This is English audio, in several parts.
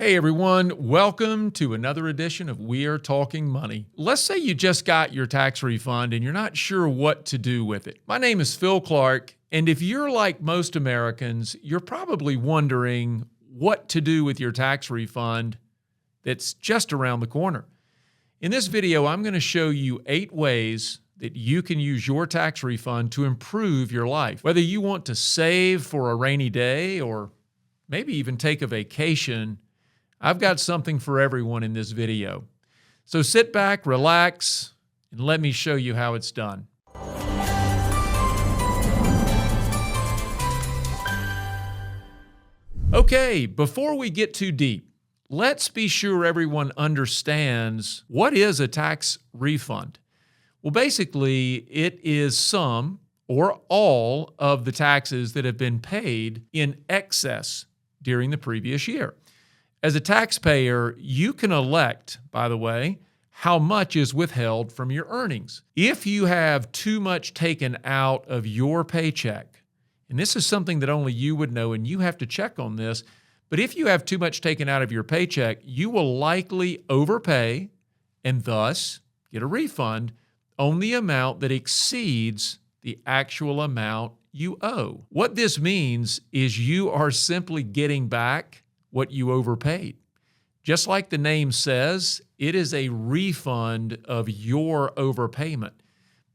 Hey everyone, welcome to another edition of We Are Talking Money. Let's say you just got your tax refund and you're not sure what to do with it. My name is Phil Clark, and if you're like most Americans, you're probably wondering what to do with your tax refund that's just around the corner. In this video, I'm going to show you 8 ways that you can use your tax refund to improve your life. Whether you want to save for a rainy day or maybe even take a vacation, I've got something for everyone in this video. So sit back, relax, and let me show you how it's done. Okay, before we get too deep, let's be sure everyone understands what is a tax refund. Well, basically, it is some or all of the taxes that have been paid in excess during the previous year. As a taxpayer, you can elect, by the way, how much is withheld from your earnings. If you have too much taken out of your paycheck, and this is something that only you would know and you have to check on this, but if you have too much taken out of your paycheck, you will likely overpay and thus get a refund on the amount that exceeds the actual amount you owe. What this means is you are simply getting back what you overpaid. Just like the name says, it is a refund of your overpayment.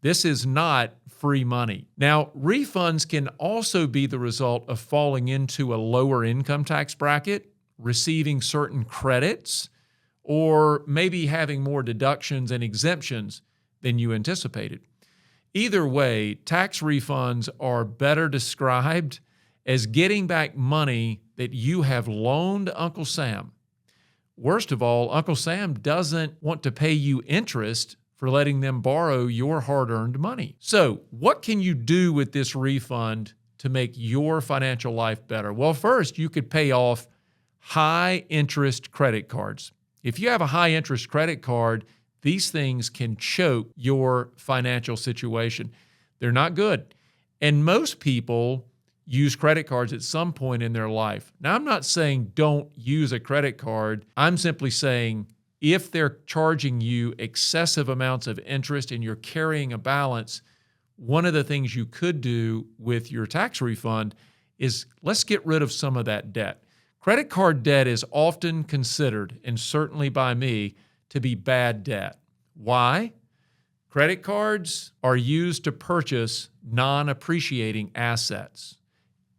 This is not free money. Now, refunds can also be the result of falling into a lower income tax bracket, receiving certain credits, or maybe having more deductions and exemptions than you anticipated. Either way, tax refunds are better described as getting back money that you have loaned Uncle Sam. Worst of all, Uncle Sam doesn't want to pay you interest for letting them borrow your hard-earned money. So, what can you do with this refund to make your financial life better? Well, first, you could pay off high-interest credit cards. If you have a high-interest credit card, these things can choke your financial situation. They're not good. And most people use credit cards at some point in their life. Now, I'm not saying don't use a credit card. I'm simply saying if they're charging you excessive amounts of interest and you're carrying a balance, one of the things you could do with your tax refund is let's get rid of some of that debt. Credit card debt is often considered, and certainly by me, to be bad debt. Why? Credit cards are used to purchase non-appreciating assets,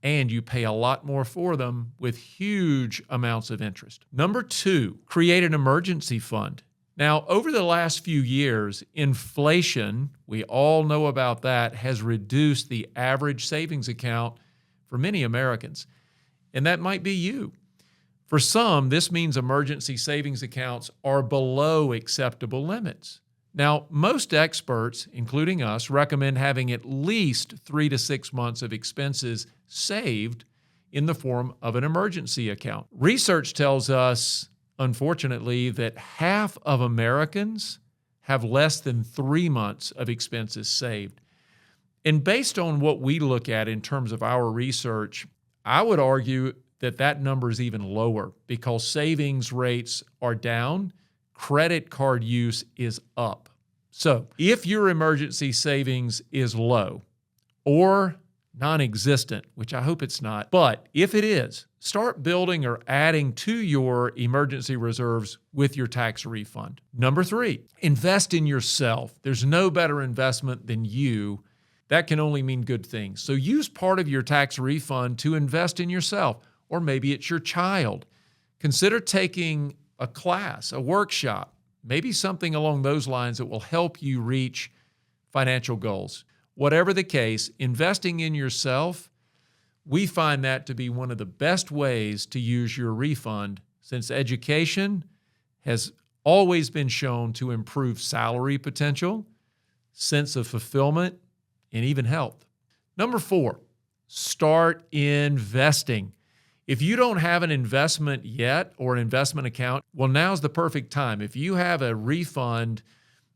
and you pay a lot more for them with huge amounts of interest. Number 2, create an emergency fund. Now, over the last few years, inflation, we all know about that, has reduced the average savings account for many Americans, and that might be you. For some, this means emergency savings accounts are below acceptable limits. Now, most experts, including us, recommend having at least 3 to 6 months of expenses saved in the form of an emergency account. Research tells us, unfortunately, that half of Americans have less than 3 months of expenses saved. And based on what we look at in terms of our research, I would argue that that number is even lower because savings rates are down, credit card use is up. So if your emergency savings is low or non-existent, which I hope it's not, but if it is, start building or adding to your emergency reserves with your tax refund. Number 3, invest in yourself. There's no better investment than you. That can only mean good things. So use part of your tax refund to invest in yourself, or maybe it's your child. Consider taking a class, a workshop, maybe something along those lines that will help you reach financial goals. Whatever the case, investing in yourself, we find that to be one of the best ways to use your refund, since education has always been shown to improve salary potential, sense of fulfillment, and even health. Number 4, start investing. If you don't have an investment yet or an investment account, well, now's the perfect time. If you have a refund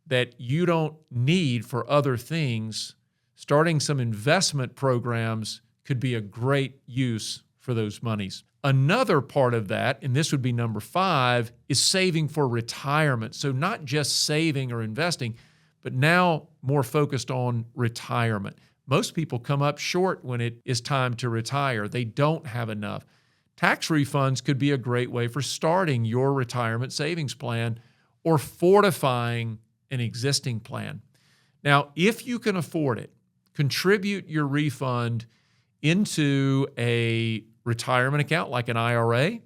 that you don't need for other things, starting some investment programs could be a great use for those monies. Another part of that, and this would be number 5, is saving for retirement. So not just saving or investing, but now more focused on retirement. Most people come up short when it is time to retire. They don't have enough. Tax refunds could be a great way for starting your retirement savings plan or fortifying an existing plan. Now, if you can afford it, contribute your refund into a retirement account like an IRA,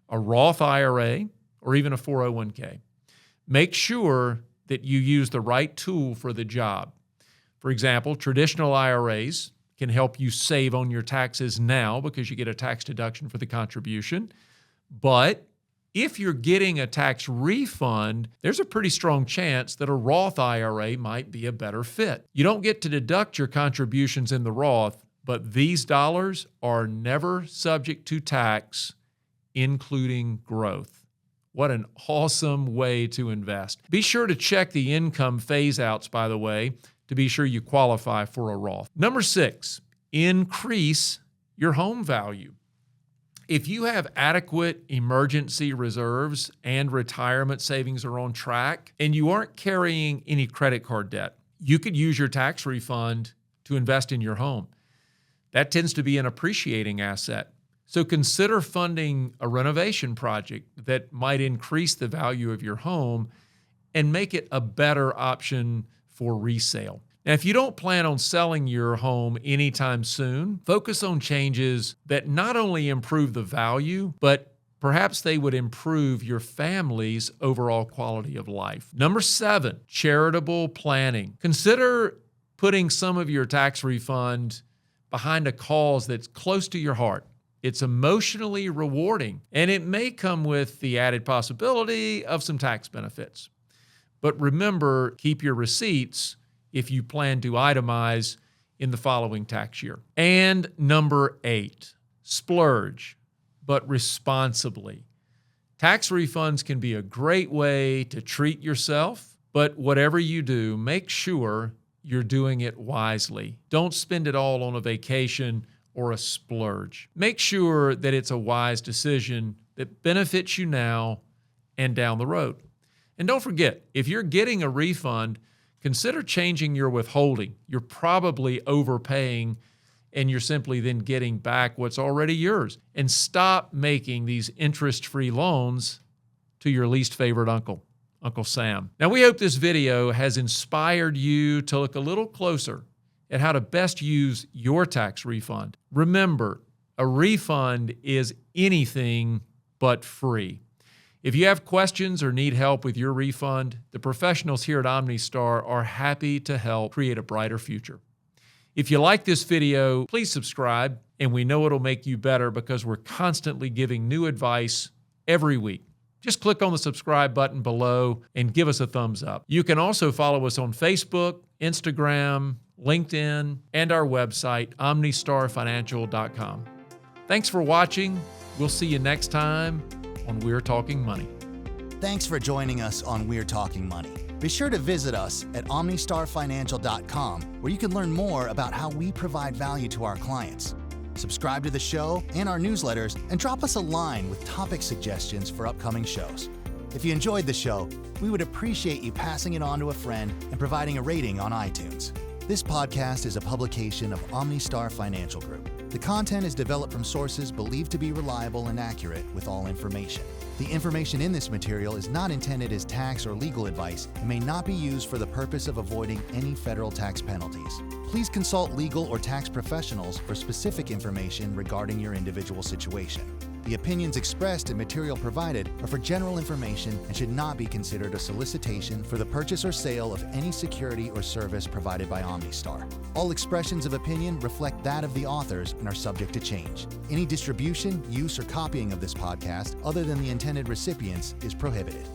a Roth IRA, or even a 401k. Make sure that you use the right tool for the job. For example, traditional IRAs can help you save on your taxes now because you get a tax deduction for the contribution. But if you're getting a tax refund, there's a pretty strong chance that a Roth IRA might be a better fit. You don't get to deduct your contributions in the Roth, but these dollars are never subject to tax, including growth. What an awesome way to invest. Be sure to check the income phase-outs, by the way, to be sure you qualify for a Roth. Number 6, increase your home value. If you have adequate emergency reserves and retirement savings are on track, and you aren't carrying any credit card debt, you could use your tax refund to invest in your home. That tends to be an appreciating asset. So consider funding a renovation project that might increase the value of your home and make it a better option for resale. Now, if you don't plan on selling your home anytime soon, focus on changes that not only improve the value, but perhaps they would improve your family's overall quality of life. Number 7, charitable planning. Consider putting some of your tax refund behind a cause that's close to your heart. It's emotionally rewarding, and it may come with the added possibility of some tax benefits. But remember, keep your receipts if you plan to itemize in the following tax year. And number 8, splurge, but responsibly. Tax refunds can be a great way to treat yourself, but whatever you do, make sure you're doing it wisely. Don't spend it all on a vacation or a splurge. Make sure that it's a wise decision that benefits you now and down the road. And don't forget, if you're getting a refund, consider changing your withholding. You're probably overpaying and you're simply then getting back what's already yours. And stop making these interest-free loans to your least favorite uncle, Uncle Sam. Now, we hope this video has inspired you to look a little closer at how to best use your tax refund. Remember, a refund is anything but free. If you have questions or need help with your refund, the professionals here at OmniStar are happy to help create a brighter future. If you like this video, please subscribe, and we know it'll make you better because we're constantly giving new advice every week. Just click on the subscribe button below and give us a thumbs up. You can also follow us on Facebook, Instagram, LinkedIn, and our website, omnistarfinancial.com. Thanks for watching. We'll see you next time on We're Talking Money. Thanks for joining us on We're Talking Money. Be sure to visit us at omnistarfinancial.com, where you can learn more about how we provide value to our clients. Subscribe to the show and our newsletters, and drop us a line with topic suggestions for upcoming shows. If you enjoyed the show, we would appreciate you passing it on to a friend and providing a rating on iTunes. This podcast is a publication of OmniStar Financial Group. The content is developed from sources believed to be reliable and accurate with all information. The information in this material is not intended as tax or legal advice and may not be used for the purpose of avoiding any federal tax penalties. Please consult legal or tax professionals for specific information regarding your individual situation. The opinions expressed and material provided are for general information and should not be considered a solicitation for the purchase or sale of any security or service provided by OmniStar. All expressions of opinion reflect that of the authors and are subject to change. Any distribution, use, or copying of this podcast, other than the intended recipients, is prohibited.